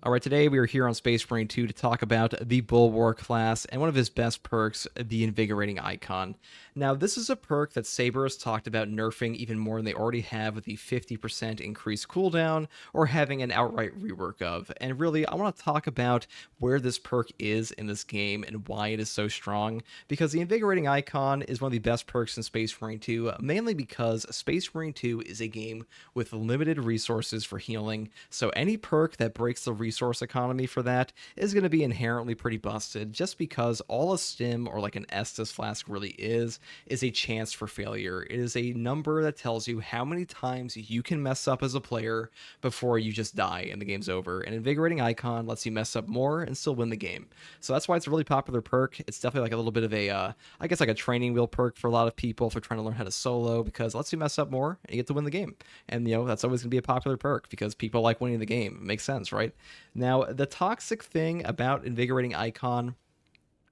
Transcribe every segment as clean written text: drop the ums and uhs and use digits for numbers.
All right, today we are here on Space Marine 2 to talk about the Bulwark class and one of his best perks, the Invigorating Icon. Now, this is a perk that Saber has talked about nerfing even more than they already have with the 50% increased cooldown or having an outright rework of. And really, I want to talk about where this perk is in this game and why it is so strong, because the Invigorating Icon is one of the best perks in Space Marine 2, mainly because Space Marine 2 is a game with limited resources for healing, so any perk that breaks the resource economy for that is going to be inherently pretty busted, just because all a stim or like an Estus flask really is a chance for failure. It is a number that tells you how many times you can mess up as a player before you just die and the game's over. An Invigorating Icon lets you mess up more and still win the game. So that's why it's a really popular perk. It's definitely like a little bit of a, I guess like a training wheel perk for a lot of people if they're trying to learn how to solo, because it lets you mess up more and you get to win the game. And that's always going to be a popular perk because people like winning the game. It makes sense, right? Now, the toxic thing about Invigorating Icon,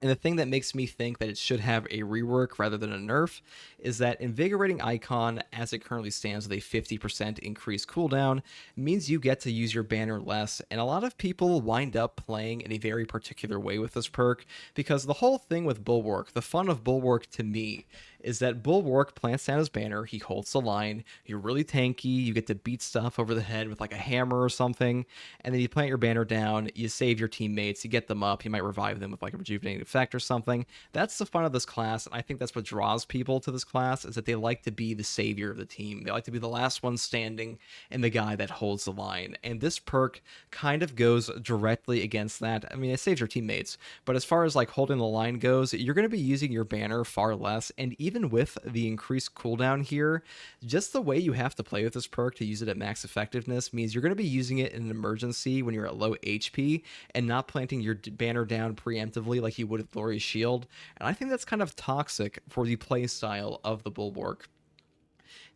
and the thing that makes me think that it should have a rework rather than a nerf, is that Invigorating Icon, as it currently stands with a 50% increased cooldown, means you get to use your banner less, and a lot of people wind up playing in a very particular way with this perk, because the whole thing with Bulwark, the fun of Bulwark to me, is that Bulwark plants down his banner, he holds the line, you're really tanky, you get to beat stuff over the head with like a hammer or something, and then you plant your banner down, you save your teammates, you get them up, you might revive them with like a rejuvenating effect or something. That's the fun of this class, and I think that's what draws people to this class, is that they like to be the savior of the team. They like to be the last one standing and the guy that holds the line, and this perk kind of goes directly against that. I mean, it saves your teammates, but as far as like holding the line goes, you're going to be using your banner far less, and even with the increased cooldown here, just the way you have to play with this perk to use it at max effectiveness means you're going to be using it in an emergency when you're at low HP and not planting your banner down preemptively like you would with Glorious Shield. And I think that's kind of toxic for the playstyle of the Bulwark.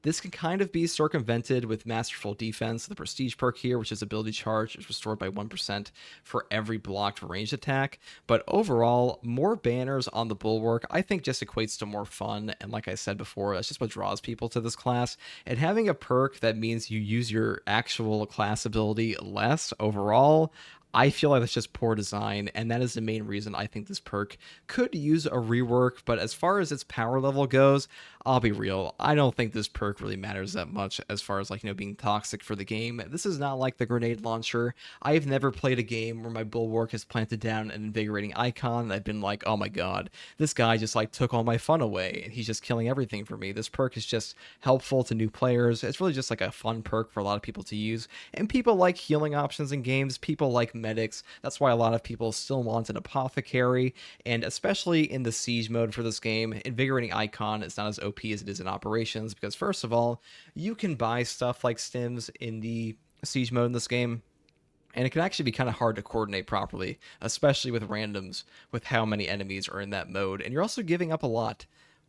This can kind of be circumvented with Masterful Defense, the Prestige perk here, which is ability charge is restored by 1% for every blocked ranged attack. But overall, more banners on the Bulwark, I think, just equates to more fun. And like I said before, that's just what draws people to this class. And having a perk that means you use your actual class ability less overall, I feel like that's just poor design, and that is the main reason I think this perk could use a rework. But as far as its power level goes, I'll be real, I don't think this perk really matters that much as far as like, being toxic for the game. This is not like the grenade launcher. I've never played a game where my Bulwark has planted down an Invigorating Icon and I've been like, oh my god, this guy just like took all my fun away and he's just killing everything for me. This perk is just helpful to new players. It's really just like a fun perk for a lot of people to use, and people like healing options in games, people like medics. That's why a lot of people still want an apothecary, and especially in the siege mode for this game, Invigorating Icon is not as OP as it is in operations, because first of all, you can buy stuff like stims in the siege mode in this game, and it can actually be kind of hard to coordinate properly, especially with randoms, with how many enemies are in that mode, and you're also giving up a lot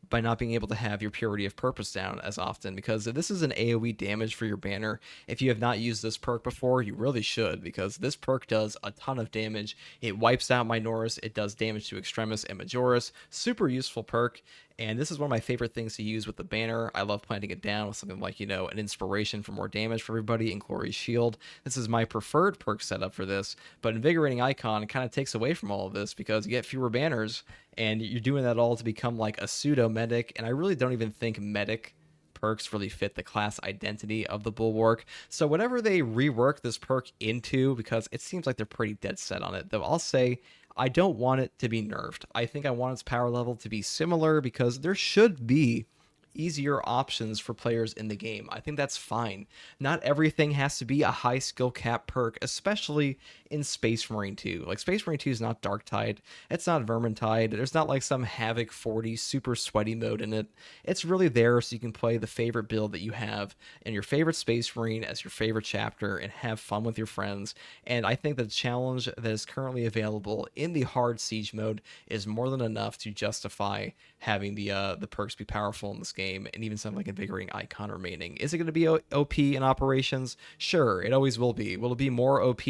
by not being able to have your purity of purpose down as often, because this is an AoE damage for your banner. If you have not used this perk before, you really should, because this perk does a ton of damage. It wipes out Minoris, it does damage to Extremis and Majoris. Super useful perk, and this is one of my favorite things to use with the banner. I love planting it down with something like, an inspiration for more damage for everybody in Glorious Shield. This is my preferred perk setup for this, but Invigorating Icon kind of takes away from all of this because you get fewer banners, and you're doing that all to become like a pseudo medic, and I really don't even think medic perks really fit the class identity of the Bulwark. So whatever they rework this perk into, because it seems like they're pretty dead set on it, though I'll say I don't want it to be nerfed. I think I want its power level to be similar, because there should be easier options for players in the game. I think that's fine. Not everything has to be a high skill cap perk, especially in Space Marine 2. Like, Space Marine 2 is not Darktide, it's not Vermintide, there's not like some Havoc 40 super sweaty mode in it. It's really there so you can play the favorite build that you have in your favorite Space Marine as your favorite chapter and have fun with your friends. And I think the challenge that is currently available in the hard siege mode is more than enough to justify having the perks be powerful in this game, and even something like Invigorating Icon remaining. Is it going to be OP in operations? Sure, it always will be. Will it be more OP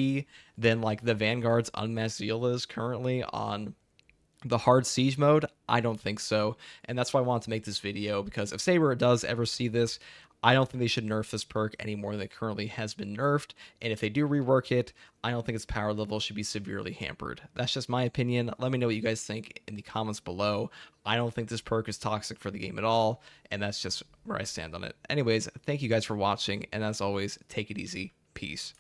than like the Vanguard's Unmasked Zeal is currently on the hard siege mode? I don't think so, and that's why I wanted to make this video, because if Saber does ever see this, I don't think they should nerf this perk any more than it currently has been nerfed. And if they do rework it, I don't think its power level should be severely hampered. That's just my opinion. Let me know what you guys think in the comments below. I don't think this perk is toxic for the game at all, and that's just where I stand on it. Anyways, thank you guys for watching, and as always, take it easy. Peace.